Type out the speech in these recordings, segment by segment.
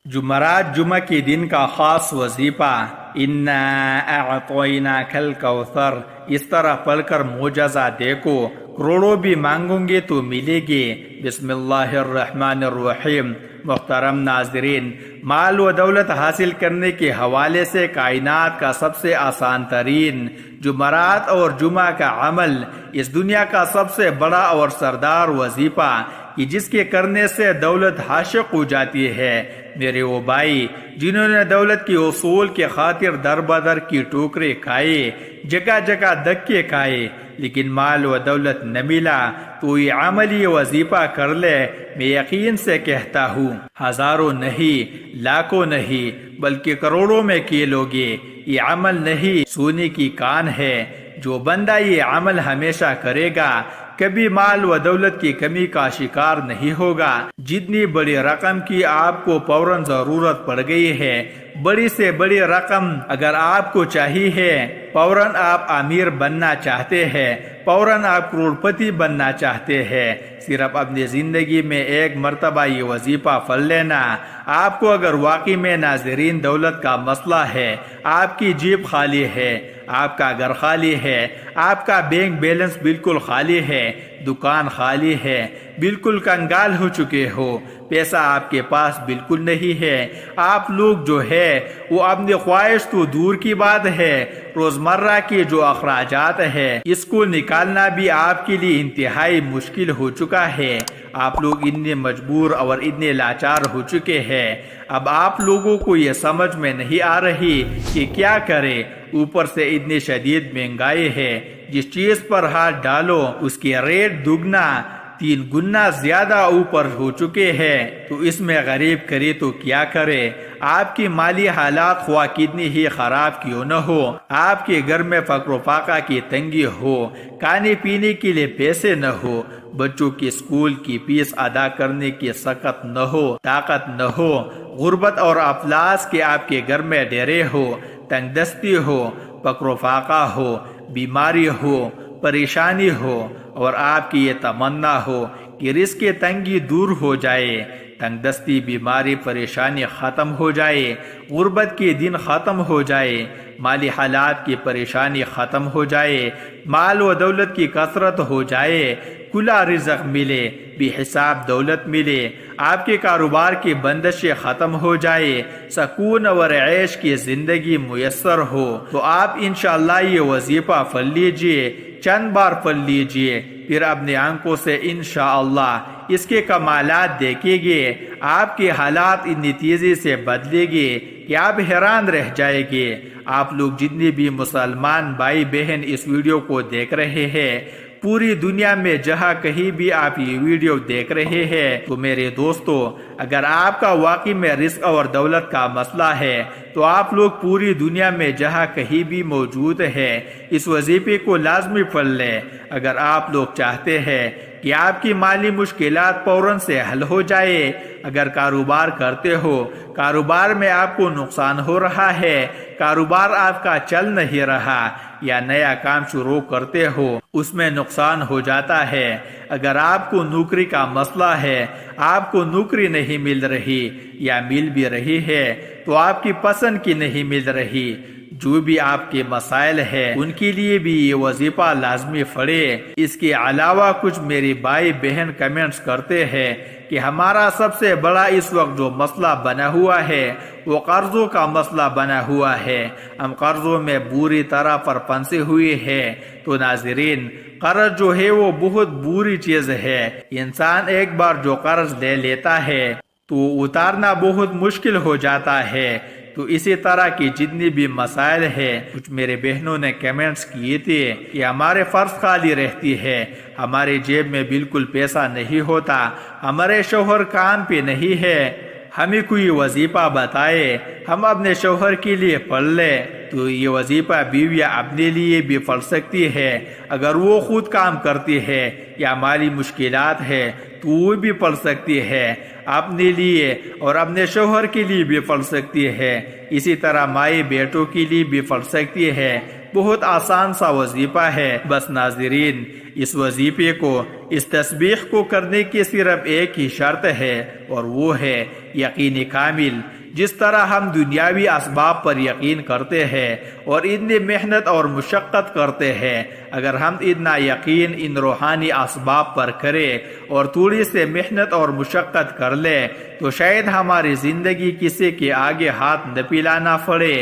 جمعرات جمعہ کے دن کا خاص وظیفہ انا اعطیناک الکوثر، اس طرح پڑھ کر معجزہ دیکھو، کروڑوں بھی مانگوں گے تو ملے گے۔ بسم اللہ الرحمن الرحیم۔ محترم ناظرین، مال و دولت حاصل کرنے کے حوالے سے کائنات کا سب سے آسان ترین جمعرات اور جمعہ کا عمل اس دنیا کا سب سے بڑا اور سردار وظیفہ کہ جس کے کرنے سے دولت عاشق ہو جاتی ہے۔ میرے وہ بھائی جنہوں نے دولت کے اصول کے خاطر در بدر کی ٹوکرے کھائے، جگہ جگہ دھکے کھائے، لیکن مال و دولت نہ ملا، تو یہ عملی وظیفہ کر لے۔ میں یقین سے کہتا ہوں ہزاروں نہیں، لاکھوں نہیں، بلکہ کروڑوں میں کھیلوگے۔ یہ عمل نہیں، سونے کی کان ہے۔ جو بندہ یہ عمل ہمیشہ کرے گا کبھی مال و دولت کی کمی کا شکار نہیں ہوگا۔ جتنی بڑی رقم کی آپ کو فوراً ضرورت پڑ گئی ہے، بڑی سے بڑی رقم اگر آپ کو چاہیے ہے، فوراً آپ امیر بننا چاہتے ہیں، فوراً آپ کروڑپتی بننا چاہتے ہیں، صرف اپنی زندگی میں ایک مرتبہ یہ وظیفہ پڑھ لینا۔ آپ کو اگر واقعی میں ناظرین دولت کا مسئلہ ہے، آپ کی جیب خالی ہے، آپ کا گھر خالی ہے، آپ کا بینک بیلنس بالکل خالی ہے، دکان خالی ہے، بالکل کنگال ہو چکے ہو، پیسہ آپ کے پاس بالکل نہیں ہے، آپ لوگ جو ہے وہ اپنی خواہش تو دور کی بات ہے، روزمرہ کے جو اخراجات ہے اس کو نکالنا بھی آپ کے لیے انتہائی مشکل ہو چکا ہے۔ آپ لوگ اتنے مجبور اور اتنے لاچار ہو چکے ہیں، اب آپ لوگوں کو یہ سمجھ میں نہیں آ رہی کہ کیا کرے۔ اوپر سے اتنی شدید مہنگائی ہے، جس چیز پر ہاتھ ڈالو اس کے ریٹ دگنا 3 گنا زیادہ اوپر ہو چکے ہیں، تو اس میں غریب کرے تو کیا کرے۔ آپ کی مالی حالات خواہ کتنی ہی خراب کیوں نہ ہو، آپ کے گھر میں فقر و فاقہ کی تنگی ہو، کھانے پینے کے لیے پیسے نہ ہو، بچوں کی اسکول کی فیس ادا کرنے کی سخت نہ ہو، طاقت نہ ہو، غربت اور افلاس کے آپ کے گھر میں ڈیرے ہو، تنگ دستی ہو، فقر و فاقہ ہو، بیماری ہو، پریشانی ہو، اور آپ کی یہ تمنا ہو کہ رزق کی تنگی دور ہو جائے، تنگ دستی، بیماری، پریشانی ختم ہو جائے، غربت کے دن ختم ہو جائے، مالی حالات کی پریشانی ختم ہو جائے، مال و دولت کی کثرت ہو جائے، کھلا رزق ملے، بے حساب دولت ملے، آپ کے کاروبار کی بندشیں ختم ہو جائے، سکون اور عیش کی زندگی میسر ہو، تو آپ انشاءاللہ یہ وظیفہ پڑھ لیجئے، چند بار پڑھ لیجئے، پھر اپنے آنکھوں سے انشاءاللہ اس کے کمالات دیکھیں گے۔ آپ کے حالات اتنی تیزی سے بدلیں گے کہ آپ حیران رہ جائیں گے۔ آپ لوگ جتنے بھی مسلمان بھائی بہن اس ویڈیو کو دیکھ رہے ہیں، پوری دنیا میں جہاں کہیں بھی آپ یہ ویڈیو دیکھ رہے ہیں، تو میرے دوستو، اگر آپ کا واقعی میں رزق اور دولت کا مسئلہ ہے تو آپ لوگ پوری دنیا میں جہاں کہیں بھی موجود ہیں اس وظیفے کو لازمی پڑھ لیں۔ اگر آپ لوگ چاہتے ہیں کہ آپ کی مالی مشکلات فوراً سے حل ہو جائے، اگر کاروبار کرتے ہو، کاروبار میں آپ کو نقصان ہو رہا ہے، کاروبار آپ کا چل نہیں رہا، یا نیا کام شروع کرتے ہو اس میں نقصان ہو جاتا ہے، اگر آپ کو نوکری کا مسئلہ ہے، آپ کو نوکری نہیں مل رہی یا مل بھی رہی ہے تو آپ کی پسند کی نہیں مل رہی، جو بھی آپ کے مسائل ہیں ان کے لیے بھی یہ وظیفہ لازمی پڑھے۔ اس کے علاوہ کچھ میری بھائی بہن کمنٹس کرتے ہیں کہ ہمارا سب سے بڑا اس وقت جو مسئلہ بنا ہوا ہے وہ قرضوں کا مسئلہ بنا ہوا ہے، ہم قرضوں میں بری طرح پر پھنسے ہوئے ہیں۔ تو ناظرین، قرض جو ہے وہ بہت بری چیز ہے، انسان ایک بار جو قرض لے لیتا ہے تو اتارنا بہت مشکل ہو جاتا ہے۔ تو اسی طرح کی جتنی بھی مسائل ہیں، کچھ میرے بہنوں نے کمنٹس کیے تھے کہ ہمارے فرض خالی رہتی ہے، ہمارے جیب میں بالکل پیسہ نہیں ہوتا، ہمارے شوہر کام پہ نہیں ہے، ہمیں کوئی وظیفہ بتائے، ہم اپنے شوہر کے لیے پڑھ لیں۔ تو یہ وظیفہ بیویاں اپنے لیے بھی پڑھ سکتی ہے، اگر وہ خود کام کرتی ہے یا مالی مشکلات ہے تو وہ بھی پڑھ سکتی ہے اپنے لیے، اور اپنے شوہر کے لیے بھی پڑھ سکتی ہے، اسی طرح مائی بیٹوں کے لیے بھی پڑھ سکتی ہے، بہت آسان سا وظیفہ ہے۔ بس ناظرین، اس وظیفے کو، اس تسبیح کو کرنے کی صرف ایک ہی شرط ہے، اور وہ ہے یقین کامل۔ جس طرح ہم دنیاوی اسباب پر یقین کرتے ہیں اور اتنی محنت اور مشقت کرتے ہیں، اگر ہم اتنا یقین ان روحانی اسباب پر کریں اور تھوڑی سے محنت اور مشقت کر لیں تو شاید ہماری زندگی کسی کے آگے ہاتھ نہ پھیلانا پڑے۔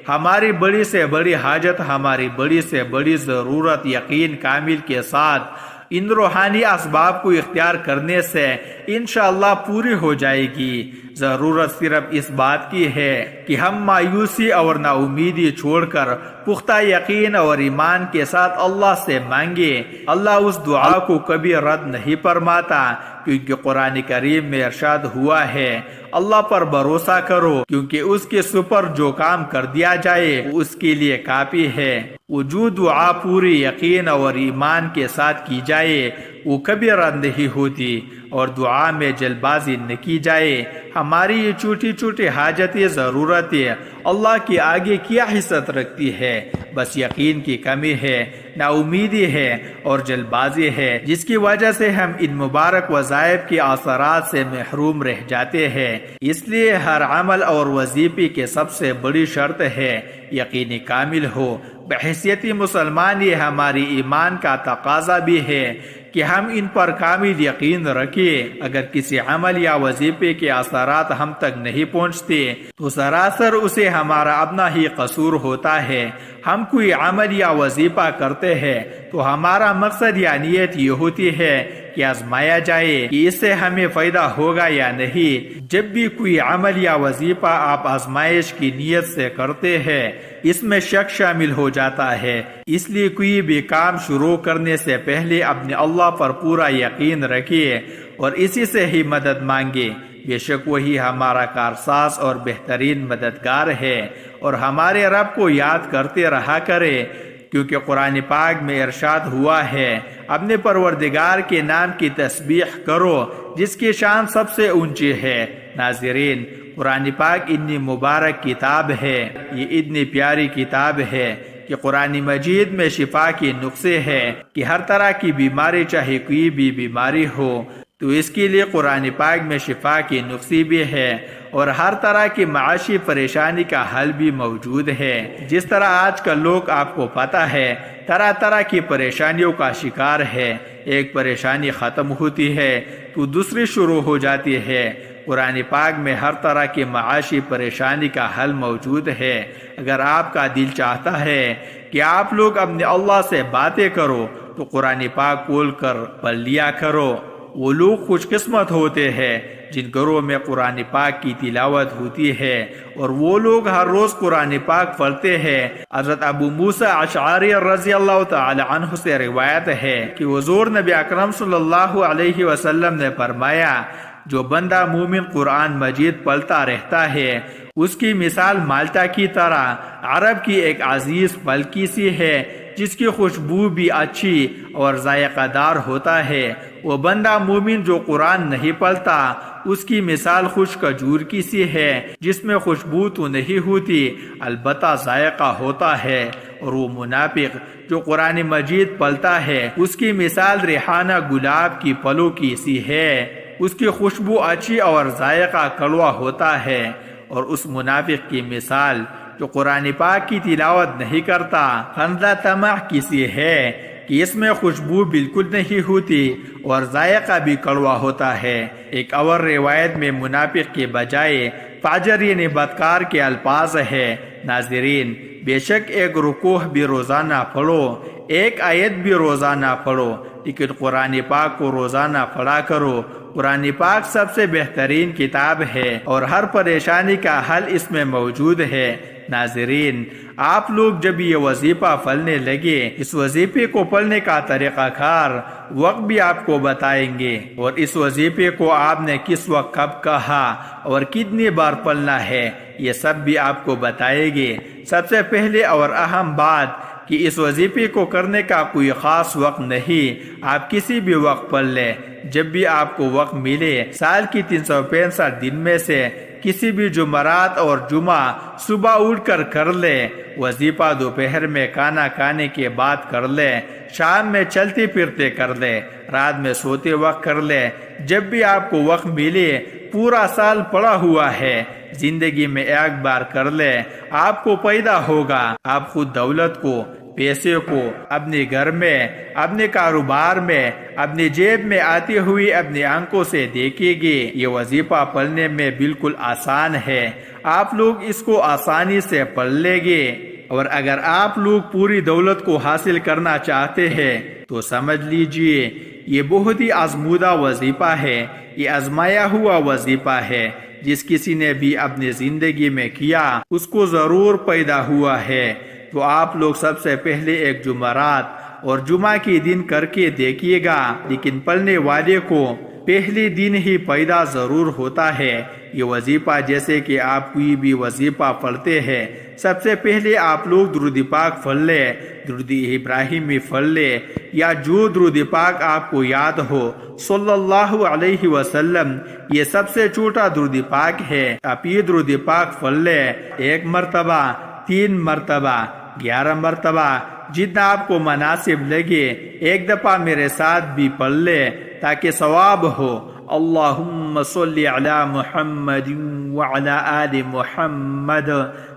ہماری بڑی سے بڑی حاجت، ہماری بڑی سے بڑی ضرورت یقین کامل کے ساتھ ان روحانی اسباب کو اختیار کرنے سے انشاءاللہ پوری ہو جائے گی۔ ضرورت صرف اس بات کی ہے کہ ہم مایوسی اور نا امیدی چھوڑ کر پختہ یقین اور ایمان کے ساتھ اللہ سے مانگے۔ اللہ اس دعا کو کبھی رد نہیں فرماتا، کیونکہ قرآن کریم میں ارشاد ہوا ہے، اللہ پر بھروسہ کرو کیونکہ اس کے سپر جو کام کر دیا جائے وہ اس کے لیے کافی ہے۔ وہ جو دعا پوری یقین اور ایمان کے ساتھ کی جائے وہ کبھی رد نہیں ہوتی، اور دعا میں جلد بازی نہ کی جائے۔ ہماری یہ چھوٹی چھوٹی حاجتیں، ضرورتیں اللہ کے آگے کیا حیثیت رکھتی ہے؟ بس یقین کی کمی ہے، نا امیدی ہے اور جلد بازی ہے، جس کی وجہ سے ہم ان مبارک وظائف کے اثرات سے محروم رہ جاتے ہیں۔ اس لیے ہر عمل اور وظیفے کے سب سے بڑی شرط ہے یقین کامل ہو۔ بحیثیت مسلمان یہ ہماری ایمان کا تقاضا بھی ہے کہ ہم ان پر کامل یقین رکھیں۔ اگر کسی عمل یا وظیفے کے اثرات ہم تک نہیں پہنچتے تو سراسر اسے ہمارا اپنا ہی قصور ہوتا ہے۔ ہم کوئی عمل یا وظیفہ کرتے ہیں تو ہمارا مقصد یا نیت یہ ہوتی ہے کہ آزمایا جائے کہ اس سے ہمیں فائدہ ہوگا یا نہیں۔ جب بھی کوئی عمل یا وظیفہ آپ آزمائش کی نیت سے کرتے ہیں، اس میں شک شامل ہو جاتا ہے۔ اس لیے کوئی بھی کام شروع کرنے سے پہلے اپنے اللہ پر پورا یقین رکھیے اور اسی سے ہی مدد مانگے۔ بے شک وہی ہمارا کارساز اور بہترین مددگار ہے، اور ہمارے رب کو یاد کرتے رہا کرے، کیونکہ قرآن پاک میں ارشاد ہوا ہے، اپنے پروردگار کے نام کی تسبیح کرو جس کی شان سب سے اونچی ہے۔ ناظرین، قرآن پاک اتنی مبارک کتاب ہے، یہ اتنی پیاری کتاب ہے کہ قرآن مجید میں شفا کے نسخے ہیں کہ ہر طرح کی بیماری، چاہے کوئی بھی بیماری ہو تو اس کے لیے قرآن پاک میں شفا کے نسخے بھی ہے، اور ہر طرح کی معاشی پریشانی کا حل بھی موجود ہے۔ جس طرح آج کل لوگ، آپ کو پتہ ہے، طرح طرح کی پریشانیوں کا شکار ہے، ایک پریشانی ختم ہوتی ہے تو دوسری شروع ہو جاتی ہے۔ قرآن پاک میں ہر طرح کی معاشی پریشانی کا حل موجود ہے۔ اگر آپ کا دل چاہتا ہے کہ آپ لوگ اپنے اللہ سے باتیں کرو تو قرآن پاک کھول کر پڑھ لیا کرو۔ وہ لوگ خوش قسمت ہوتے ہیں جن گھروں میں قرآن پاک کی تلاوت ہوتی ہے، اور وہ لوگ ہر روز قرآن پاک پڑھتے ہیں۔ حضرت ابو موسیٰ اشعری رضی اللہ تعالی عنہ سے روایت ہے کہ حضور نبی اکرم صلی اللہ علیہ وسلم نے فرمایا، جو بندہ مومن قرآن مجید پڑھتا رہتا ہے اس کی مثال مالٹا کی طرح عرب کی ایک عزیز پھل کی سی ہے جس کی خوشبو بھی اچھی اور ذائقہ دار ہوتا ہے۔ وہ بندہ مومن جو قرآن نہیں پڑھتا اس کی مثال خشک کھجور کی سی ہے جس میں خوشبو تو نہیں ہوتی البتہ ذائقہ ہوتا ہے، اور وہ منافق جو قرآن مجید پڑھتا ہے اس کی مثال ریحانہ گلاب کی پھلوں کی سی ہے، اس کی خوشبو اچھی اور ذائقہ کڑوا ہوتا ہے۔ اور اس منافق کی مثال جو قرآن پاک کی تلاوت نہیں کرتا خندہ طمع کسی ہے کہ اس میں خوشبو بالکل نہیں ہوتی اور ذائقہ بھی کڑوا ہوتا ہے۔ ایک اور روایت میں منافق کے بجائے فاجر یعنی بدکار کے الفاظ ہے۔ ناظرین، بے شک ایک رکوع بھی روزانہ پڑھو، ایک آیت بھی روزانہ پڑھو، لیکن قرآن پاک کو روزانہ پڑھا کرو۔ قرآن پاک سب سے بہترین کتاب ہے اور ہر پریشانی کا حل اس میں موجود ہے۔ ناظرین، آپ لوگ جب یہ وظیفہ پڑھنے لگے، اس وظیفے کو پڑھنے کا طریقہ کار وقت بھی آپ کو بتائیں گے، اور اس وظیفے کو آپ نے کس وقت کب کہا اور کتنی بار پڑھنا ہے یہ سب بھی آپ کو بتائیں گے۔ سب سے پہلے اور اہم بات کہ اس وظیفے کو کرنے کا کوئی خاص وقت نہیں، آپ کسی بھی وقت پڑھ لیں، جب بھی آپ کو وقت ملے۔ سال کی 365 دن میں سے کسی بھی جمعرات اور جمعہ صبح اٹھ کر لے، وظیفہ دوپہر میں کھانا کھانے کے بعد کر لے، شام میں چلتے پھرتے کر لے، رات میں سوتے وقت کر لے، جب بھی آپ کو وقت ملے، پورا سال پڑا ہوا ہے، زندگی میں ایک بار کر لے، آپ کو پیدا ہوگا۔ آپ خود دولت کو، پیسے کو اپنے گھر میں، اپنے کاروبار میں، اپنی جیب میں آتی ہوئی اپنی آنکھوں سے دیکھیں گے۔ یہ وظیفہ پڑھنے میں بالکل آسان ہے، آپ لوگ اس کو آسانی سے پڑھ لیں گے، اور اگر آپ لوگ پوری دولت کو حاصل کرنا چاہتے ہیں تو سمجھ لیجئے یہ بہت ہی آزمودہ وظیفہ ہے، یہ آزمایا ہوا وظیفہ ہے۔ جس کسی نے بھی اپنی زندگی میں کیا اس کو ضرور پیدا ہوا ہے۔ تو آپ لوگ سب سے پہلے ایک جمعرات اور جمعہ کے دن کر کے دیکھیے گا، لیکن پڑھنے والے کو پہلے دن ہی پیدا ضرور ہوتا ہے یہ وظیفہ۔ جیسے کہ آپ کوئی بھی وظیفہ پڑھتے ہیں، سب سے پہلے آپ لوگ درود پاک پڑھ لے، درود ابراہیمی پڑھ لے، یا جو درود پاک آپ کو یاد ہو صلی اللہ علیہ وسلم، یہ سب سے چھوٹا درود پاک ہے۔ آپ یہ درود پاک پڑھ لے 1 مرتبہ، 3 مرتبہ، 11 مرتبہ، جتنا آپ کو مناسب لگے۔ ایک دفعہ میرے ساتھ بھی پڑھ لے تاکہ ثواب ہو۔ اللہم صلی علی محمد وعلی آل محمد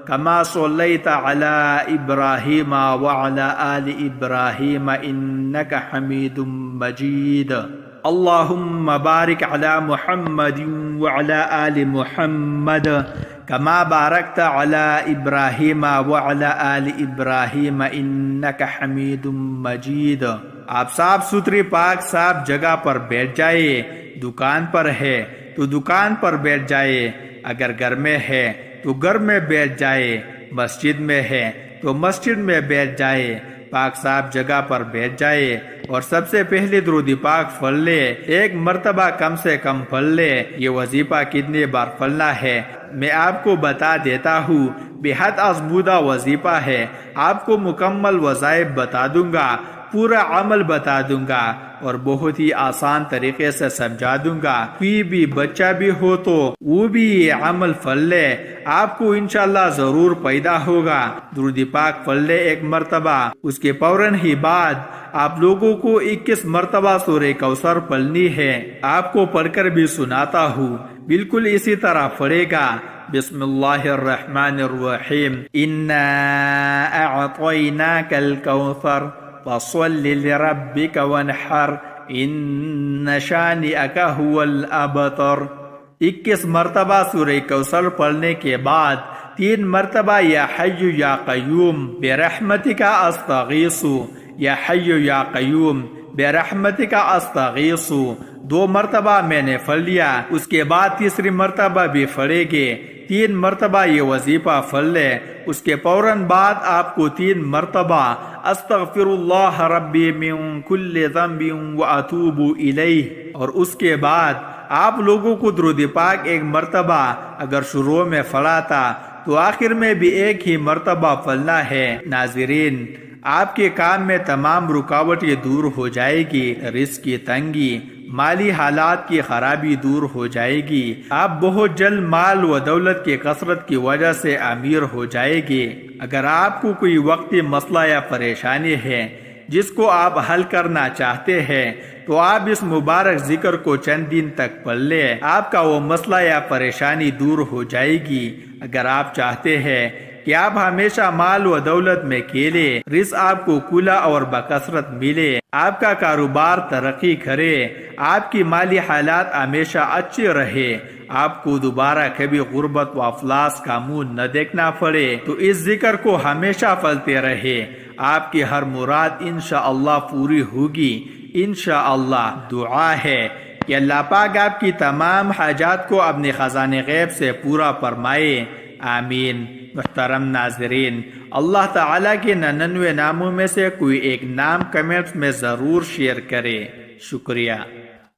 کما صلیت علی ابراہیم وعلی آل ابراہیم انک حمید مجید۔ اللہم بارک علی محمد وعلی آل محمد کما بارکت علی ابراہیم وعلی آل ابراہیم انک حمید مجید۔ آپ صاف ستھری پاک صاف جگہ پر بیٹھ جائے، دکان پر ہے تو دکان پر بیٹھ جائے، اگر گھر میں ہے تو گھر میں بیٹھ جائے، مسجد میں ہے تو مسجد میں بیٹھ جائے، پاک صاف جگہ پر بیٹھ جائے، اور سب سے پہلے درود پاک پڑھ لے، 1 مرتبہ کم سے کم پڑھ لے۔ یہ وظیفہ کتنے بار پڑھنا ہے میں آپ کو بتا دیتا ہوں، بے حد آزمودہ وظیفہ ہے۔ آپ کو مکمل وظائف بتا دوں گا، پورا عمل بتا دوں گا، اور بہت ہی آسان طریقے سے سمجھا دوں گا۔ کوئی بھی بچہ بھی ہو تو وہ بھی یہ عمل پڑھ لے، آپ کو انشاءاللہ ضرور پیدا ہوگا۔ درود پاک پڑھ لے 1 مرتبہ، اس کے فوراً ہی بعد آپ لوگوں کو 21 مرتبہ سورہ کوثر پڑھنی ہے۔ آپ کو پڑھ کر بھی سناتا ہوں، بالکل اسی طرح پڑھے گا۔ بسم اللہ الرحمن الرحیم، انا اعطیناک الکوثر فصل لربک وانحر ان شانئک هو الابتر۔ 21 مرتبہ سورہ کوثر پڑھنے کے بعد 3 مرتبہ یا حی یا قیوم برحمتک استغیث، یا حی یا قیوم برحمتک استغیث 2 مرتبہ میں نے پڑھ لیا۔ اس کے بعد تیسری مرتبہ بھی پڑھے گے، 3 مرتبہ یہ وظیفہ پڑھ لے۔ اس کے فوراً بعد آپ کو 3 مرتبہ استغفر اللہ ربی من کل ذنب واتوب الیہ، اور اس کے بعد آپ لوگوں کو درود پاک 1 مرتبہ اگر شروع میں پڑھا تھا تو آخر میں بھی 1 ہی مرتبہ پڑھنا ہے۔ ناظرین، آپ کے کام میں تمام رکاوٹیں دور ہو جائے گی، رزق کی تنگی، مالی حالات کی خرابی دور ہو جائے گی، آپ بہت جلد مال و دولت کی کثرت کی وجہ سے امیر ہو جائے گی۔ اگر آپ کو کوئی وقتی مسئلہ یا پریشانی ہے جس کو آپ حل کرنا چاہتے ہیں تو آپ اس مبارک ذکر کو چند دن تک پڑھ لیں، آپ کا وہ مسئلہ یا پریشانی دور ہو جائے گی۔ اگر آپ چاہتے ہیں کہ آپ ہمیشہ مال و دولت میں کھیلے، رزق آپ کو کھلا اور بکثرت ملے، آپ کا کاروبار ترقی کرے، آپ کی مالی حالات ہمیشہ اچھے رہے، آپ کو دوبارہ کبھی غربت و افلاس کا منہ نہ دیکھنا پڑے، تو اس ذکر کو ہمیشہ پڑھتے رہے، آپ کی ہر مراد انشاءاللہ پوری ہوگی۔ انشاءاللہ دعا ہے کہ اللہ پاک آپ کی تمام حاجات کو اپنے خزانے غیب سے پورا فرمائے، آمین۔ محترم ناظرین، اللہ تعالیٰ کے 99 ناموں میں سے کوئی ایک نام کمنٹس میں ضرور شیئر کرے۔ شکریہ۔